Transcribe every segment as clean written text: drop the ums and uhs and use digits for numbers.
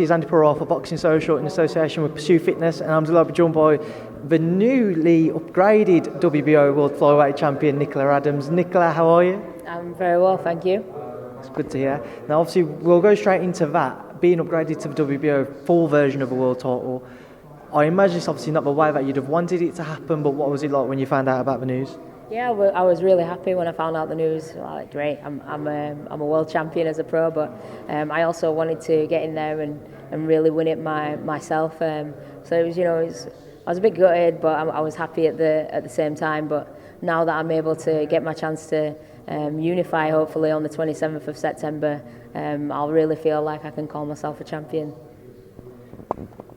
this is Andi for Boxing Social in association with Pursue Fitness, and I'm delighted to be joined by the newly upgraded WBO World Flyweight Champion Nicola Adams. Nicola, how are you? I'm very well, thank you. It's good to hear. Now obviously we'll go straight into that, being upgraded to the WBO full version of the world title. I imagine it's obviously not the way that you'd have wanted it to happen, but what was it like when you found out about the news? Yeah, I was really happy when I found out the news. Like, great, I'm a world champion as a pro, but I also wanted to get in there and really win it myself. So it was, I was a bit gutted, but I was happy at the same time. But now that I'm able to get my chance to unify, hopefully on the 27th of September, I'll really feel like I can call myself a champion.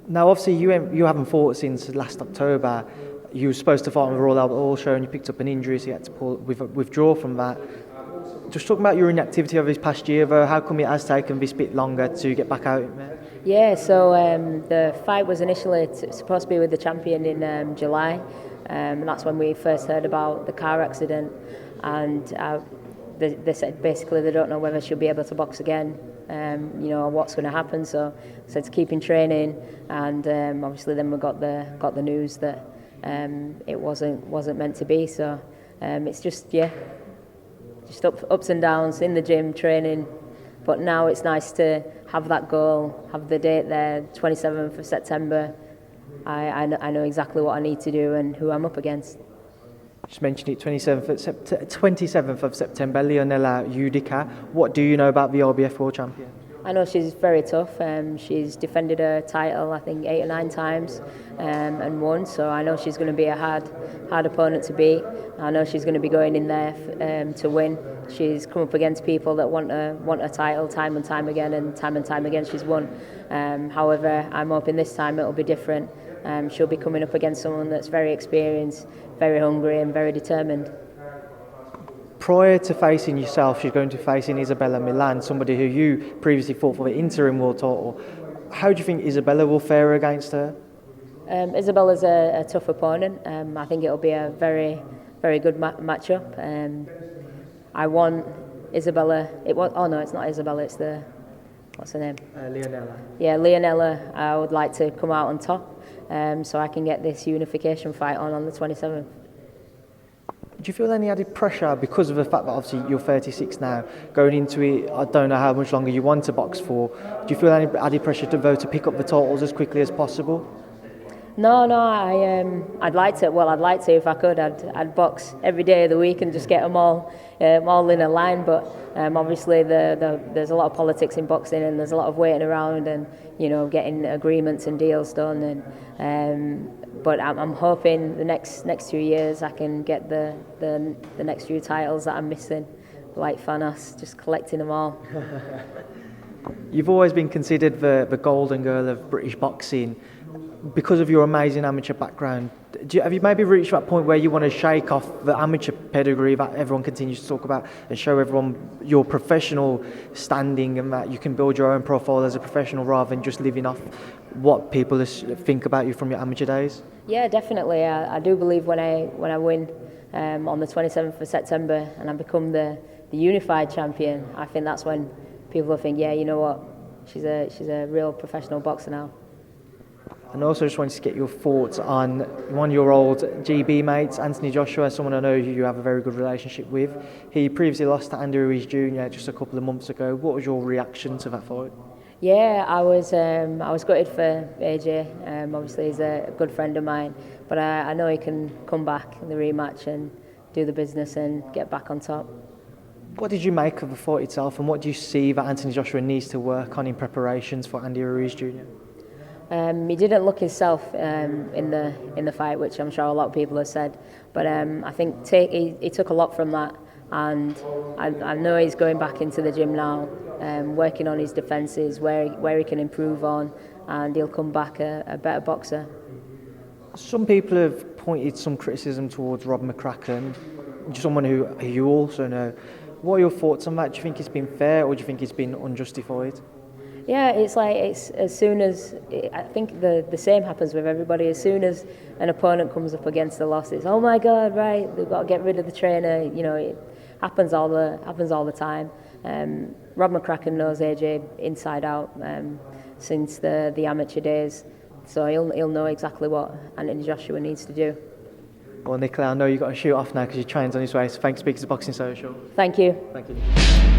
Now, obviously, you haven't fought since last October. You were supposed to fight on the Royal Albert Hall show, and you picked up an injury, so you had to withdraw from that. Just talking about your inactivity over this past year, though, how come it has taken this bit longer to get back out there? Yeah, so the fight was initially supposed to be with the champion in July, and that's when we first heard about the car accident. And they said basically they don't know whether she'll be able to box again. What's going to happen. So I said to keep in training, and obviously then we got the news that it wasn't meant to be. So it's just ups and downs in the gym training. But now it's nice to have that goal, have the date there, 27th of September. I know exactly what I need to do and who I'm up against. Just mentioned it, 27th of September, Leonela Yudica. What do you know about the RBF World Champion? I know she's very tough. She's defended her title, I think, 8 or 9 times and won. So I know she's going to be a hard opponent to beat. I know she's going to be going in there to win. She's come up against people that want a title time and time again she's won. However, I'm hoping this time it'll be different. She'll be coming up against someone that's very experienced, very hungry and very determined. Prior to facing yourself, she's going to face Isabella Milan, somebody who you previously fought for the interim world title. How do you think Isabella will fare against her? Isabella's a tough opponent. I think it'll be a very, very good matchup. I want Isabella. It's not Isabella. It's what's her name? Leonela. Yeah, Leonela. I would like to come out on top, so I can get this unification fight on the 27th. Do you feel any added pressure because of the fact that obviously you're 36 now, going into it? I don't know how much longer you want to box for. Do you feel any added pressure to pick up the titles as quickly as possible? No. I'd like to. Well, I'd like to if I could. I'd box every day of the week and just get them all in a line. But obviously, there's a lot of politics in boxing, and there's a lot of waiting around and getting agreements and deals done. But I'm hoping the next 2 years I can get the next few titles that I'm missing, like Thanos, just collecting them all. You've always been considered the golden girl of British boxing because of your amazing amateur background. Have you maybe reached that point where you want to shake off the amateur pedigree that everyone continues to talk about and show everyone your professional standing, and that you can build your own profile as a professional rather than just living off what people think about you from your amateur days? Yeah, definitely. I do believe when I win on the 27th of September and I become the unified champion, I think that's when people will think, yeah, you know what, she's a real professional boxer now. And also just wanted to get your thoughts on one of your old GB mates, Anthony Joshua, someone I know who you have a very good relationship with. He previously lost to Andi Jr. just a couple of months ago. What was your reaction to that fight? Yeah, I was gutted for AJ. Obviously, he's a good friend of mine, but I know he can come back in the rematch and do the business and get back on top. What did you make of the fight itself, and what do you see that Anthony Joshua needs to work on in preparations for Andi Jr.? He didn't look himself in the fight, which I'm sure a lot of people have said. But I think he took a lot from that, and I know he's going back into the gym now, working on his defences, where he can improve on, and he'll come back a better boxer. Some people have pointed some criticism towards Rob McCracken, someone who you also know. What are your thoughts on that? Do you think it's been fair, or do you think it's been unjustified? Yeah, it's as soon as, I think the same happens with everybody. As soon as an opponent comes up against a loss, it's, oh my God, right, they've got to get rid of the trainer. It happens all the time. Rob McCracken knows AJ inside out since the amateur days, so he'll know exactly what Anthony Joshua needs to do. Well, Nicola, I know you've got to shoot off now because your train's on his way, so thanks for speaking to Boxing Social. Thank you. Thank you.